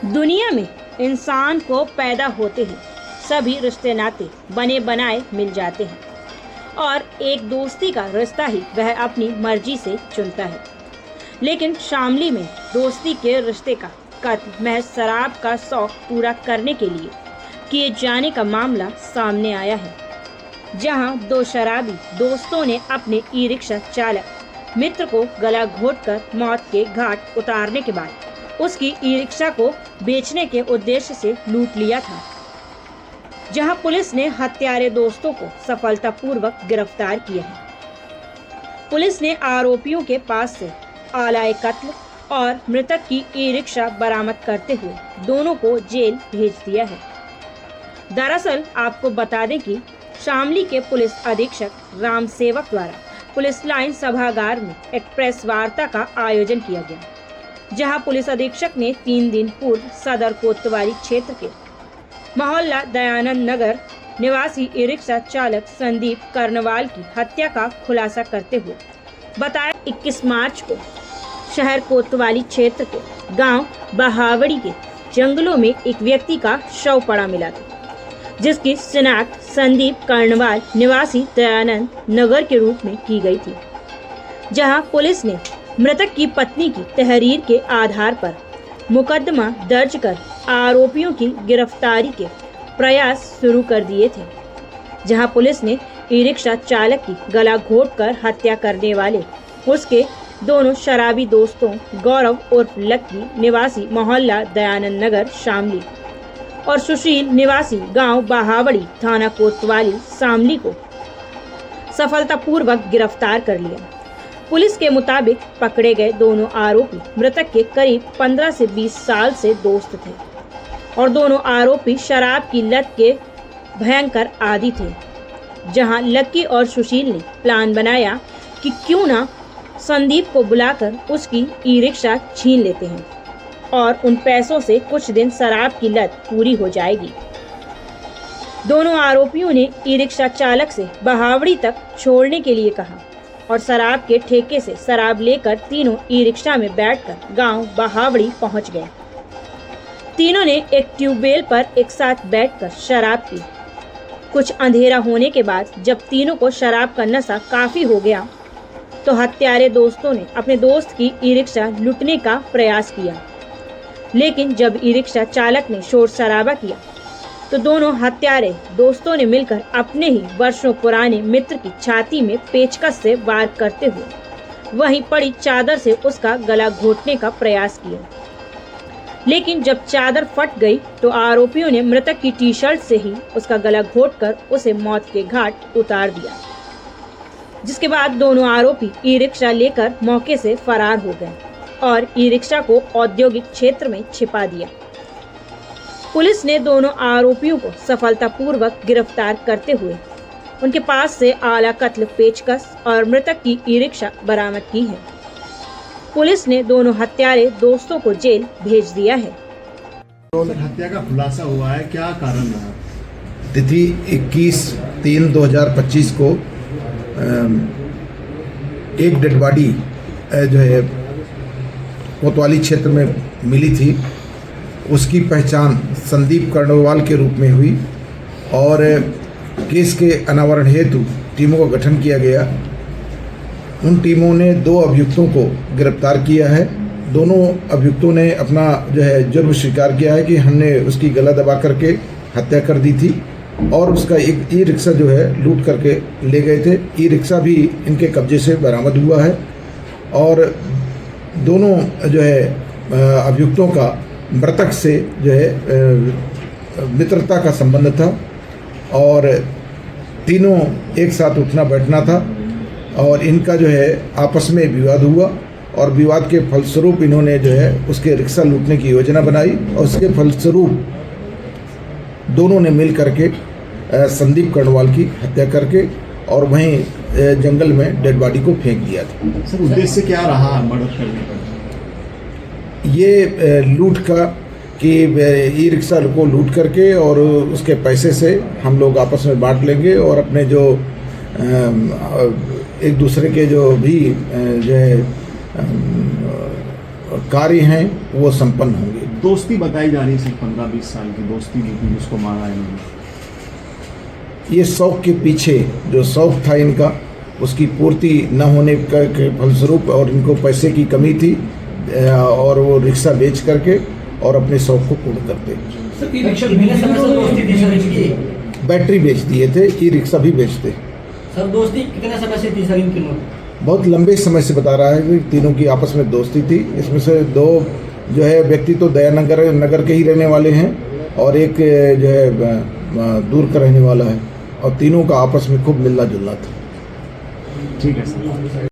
दुनिया में इंसान को पैदा होते ही सभी रिश्ते नाते बने बनाए मिल जाते हैं और एक दोस्ती का रिश्ता ही वह अपनी मर्जी से चुनता है। लेकिन शामली में दोस्ती के रिश्ते का कत्ल महज शराब का शौक पूरा करने के लिए किए जाने का मामला सामने आया है, जहां दो शराबी दोस्तों ने अपने ई रिक्शा चालक मित्र को गला घोंटकर मौत के घाट उतारने के बाद उसकी ई रिक्शा को बेचने के उद्देश्य से लूट लिया था। जहां पुलिस ने हत्यारे दोस्तों को सफलतापूर्वक गिरफ्तार किया है। पुलिस ने आरोपियों के पास से आलाए कत्ल और मृतक की ई रिक्शा बरामद करते हुए दोनों को जेल भेज दिया है। दरअसल आपको बता दें कि शामली के पुलिस अधीक्षक राम सेवक द्वारा पुलिस लाइन सभागार में एक प्रेस वार्ता का आयोजन किया गया, जहां पुलिस अधीक्षक ने 3 दिन पूर्व सदर कोतवाली क्षेत्र के मोहल्ला दयानंद नगर निवासी ई रिक्शा चालक संदीप कर्णवाल की हत्या का खुलासा करते हुए बताया 21 मार्च को शहर कोतवाली क्षेत्र के गांव बहावड़ी के जंगलों में एक व्यक्ति का शव पड़ा मिला था, जिसकी शिनाख्त संदीप कर्णवाल निवासी दयानंद नगर के रूप में की गई थी। जहां पुलिस ने मृतक की पत्नी की तहरीर के आधार पर मुकदमा दर्ज कर आरोपियों की गिरफ्तारी के प्रयास शुरू कर दिए थे। जहां पुलिस ने ई रिक्शा चालक की गला घोंटकर हत्या करने वाले उसके दोनों शराबी दोस्तों गौरव उर्फ लक्की निवासी मोहल्ला दयानंद नगर शामली और सुशील निवासी गांव बहावड़ी थाना कोतवाली शामली को सफलतापूर्वक गिरफ्तार कर लिया। पुलिस के मुताबिक पकड़े गए दोनों आरोपी मृतक के करीब 15 से 20 साल से दोस्त थे और दोनों आरोपी शराब की लत के भयंकर आदी थे। जहां लक्की और सुशील ने प्लान बनाया कि क्यों ना संदीप को बुलाकर उसकी ई रिक्शा छीन लेते हैं और उन पैसों से कुछ दिन शराब की लत पूरी हो जाएगी। दोनों आरोपियों ने ई रिक्शा चालक से बहावड़ी तक छोड़ने के लिए कहा और शराब के ठेके से शराब लेकर तीनों ई रिक्शा में बैठकर गांव बहावड़ी पहुंच गए। तीनों ने एक ट्यूबवेल पर एक साथ बैठकर शराब पी। कुछ अंधेरा होने के बाद जब तीनों को शराब का नशा काफी हो गया तो हत्यारे दोस्तों ने अपने दोस्त की ई रिक्शा लूटने का प्रयास किया। लेकिन जब ई रिक्शा चालक ने शोर शराबा किया तो दोनों हत्यारे दोस्तों ने मिलकर अपने ही वर्षों पुराने मित्र की छाती में पेचकस से वार करते हुए वहीं पड़ी चादर से उसका गला घोंटने का प्रयास किया। लेकिन जब चादर फट गई तो आरोपियों ने मृतक की टी शर्ट से ही उसका गला घोंटकर उसे मौत के घाट उतार दिया, जिसके बाद दोनों आरोपी ई रिक्शा लेकर मौके से फरार हो गए और ई रिक्शा को औद्योगिक क्षेत्र में छिपा दिया। पुलिस ने दोनों आरोपियों को सफलतापूर्वक गिरफ्तार करते हुए उनके पास से आला कत्ल पेचकस और मृतक की ई रिक्शा बरामद की है। पुलिस ने दोनों हत्यारे दोस्तों को जेल भेज दिया है। हत्या का खुलासा हुआ है, क्या कारण रहा? तिथि 21/3/2025 को एक डेड बॉडी जो है कोतवाली क्षेत्र में मिली थी। उसकी पहचान संदीप कर्णवाल के रूप में हुई और केस के अनावरण हेतु टीमों का गठन किया गया। उन टीमों ने 2 अभियुक्तों को गिरफ्तार किया है। दोनों अभियुक्तों ने अपना जो है जुर्म स्वीकार किया है कि हमने उसकी गला दबा करके हत्या कर दी थी और उसका एक ई रिक्शा जो है लूट करके ले गए थे। ई रिक्शा भी इनके कब्जे से बरामद हुआ है और दोनों जो है अभियुक्तों का मृतक से जो है मित्रता का संबंध था और तीनों एक साथ उठना बैठना था और इनका जो है आपस में विवाद हुआ और विवाद के फलस्वरूप इन्होंने जो है उसके रिक्शा लूटने की योजना बनाई और उसके फलस्वरूप दोनों ने मिल करके संदीप कर्णवाल की हत्या करके और वहीं जंगल में डेड बॉडी को फेंक दिया था। सर, उद्देश्य क्या रहा मर्डर करने का? ये लूट का कि ई रिक्शा को लूट करके और उसके पैसे से हम लोग आपस में बांट लेंगे और अपने जो एक दूसरे के जो है कार्य हैं वो संपन्न होंगे। दोस्ती बताई जा रही है, सिर्फ 15-20 साल की दोस्ती जो थी, जिसको मारा है इन्होंने। ये शौक के पीछे जो शौक था इनका, उसकी पूर्ति न होने के फलस्वरूप और इनको पैसे की कमी थी और वो रिक्शा बेच करके और अपने शौक को पूर्ण करते। बैटरी बेच दिए थे, ई रिक्शा भी बेचते। सर दोस्ती कितने समय से थी सर इनकी? बहुत लंबे समय से बता रहा है कि तीनों की आपस में दोस्ती थी। इसमें से दो जो है व्यक्ति तो दयानगर के ही रहने वाले हैं और एक जो है दूर का रहने वाला है, और तीनों का आपस में खूब मिलना जुलना था। ठीक है सर।